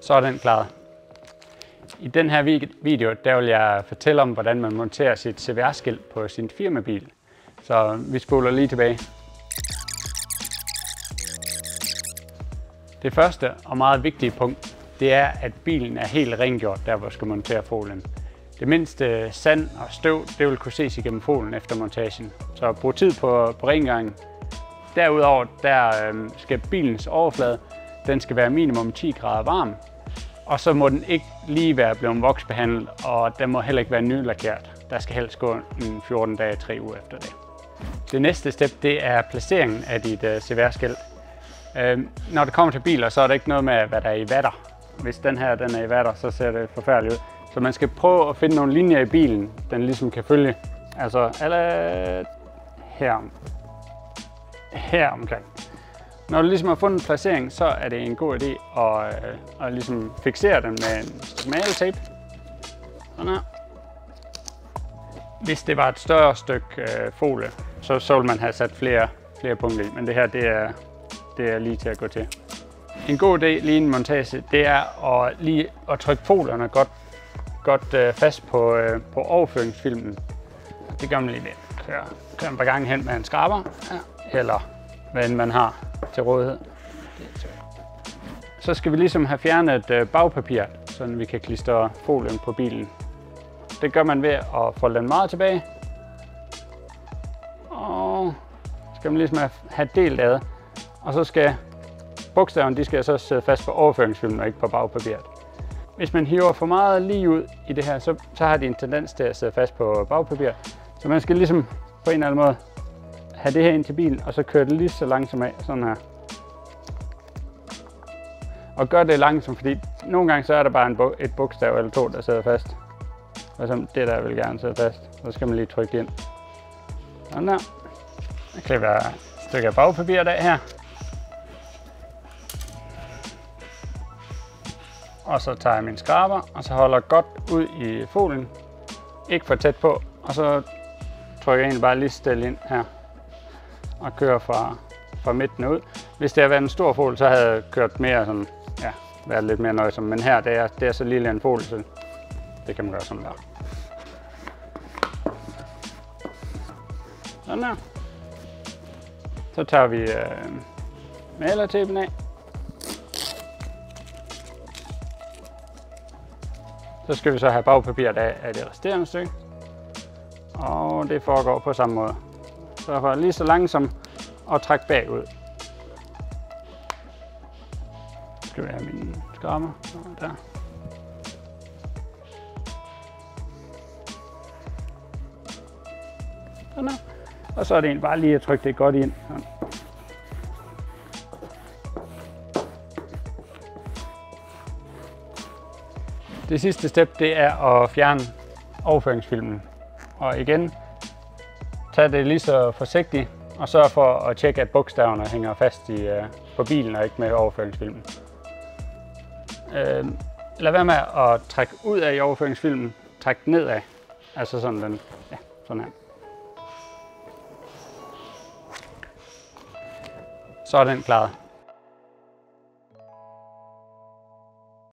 Så er den klaret. I den her video der vil jeg fortælle om, hvordan man monterer sit CVR-skilt på sin firmabil. Så vi spoler lige tilbage. Det første og meget vigtige punkt, det er, at bilen er helt rengjort, der hvor skal montere folien. Det mindste sand og støv, det vil kunne ses igennem folien efter montagen. Så brug tid på rengøringen. Derudover skal bilens overflade, den skal være minimum 10 grader varm. Og så må den ikke lige være blevet voksbehandlet, og den må heller ikke være nylakeret. Der skal helst gå 14 dage, 3 uger efter det. Det næste step, det er placeringen af dit CVR-skilt. Når det kommer til biler, så er der ikke noget med, hvad der er i watter. Hvis den her den er i watter, så ser det forfærdeligt ud. Så man skal prøve at finde nogle linjer i bilen, den ligesom kan følge. Altså alle her omkring. Når du ligesom har fundet en placering, så er det en god idé at ligesom fiksere den med en maletape. Sådan her. Hvis det var et større stykke folie, så vil man have sat flere punkter i, men det her det er lige til at gå til. En god idé lige en montage, det er at trykke folierne godt fast på overføringsfilmen. Det gør man lige lidt. Kører en par gange hen med en skraber, eller hvad end man har til rådighed. Så skal vi ligesom have fjernet bagpapir, så vi kan klistre folien på bilen. Det gør man ved at folde den meget tilbage. Og skal man ligesom have delt ad. Og så skal bogstaverne, de skal så sidde fast på overføringsfilmen og ikke på bagpapiret. Hvis man hiver for meget lige ud i det her, så har de en tendens til at sidde fast på bagpapiret. Så man skal ligesom på en eller anden måde have det her ind til bilen, og så køre det lige så langsomt af, sådan her. Og gør det langsomt, fordi nogle gange så er der bare et bogstav eller to, der sidder fast. Og så det der vil gerne sidde fast, så skal man lige trykke det ind. Sådan der. Jeg klipper et stykke af bagpapir af her. Og så tager jeg min skraber, og så holder godt ud i folien. Ikke for tæt på, og så trykker jeg egentlig bare lige stille ind her. Og kører fra midten ud. Hvis det havde været en stor folie, så havde jeg kørt mere sådan, ja, været lidt mere nøjsom. Men her, det er så lille en folie, så det kan man gøre sådan der. Sådan der. Så tager vi malertapen af. Så skal vi så have bagpapiret af det resterende stykke. Og det foregår på samme måde. Så for lige så langsomt og trække bagud. Så skal vi have mine skraber der. Sådan der. Og så er det egentlig bare lige at trykke det godt ind. Sådan. Det sidste step, det er at fjerne overføringsfilmen. Og igen, tag det lige så forsigtigt og sørg for at tjekke, at bogstaverne hænger fast på bilen og ikke med overføringsfilmen. Lad være med at trække ud af overføringsfilmen, træk nedad. Altså sådan den, ja, sådan her. Så er den klaret.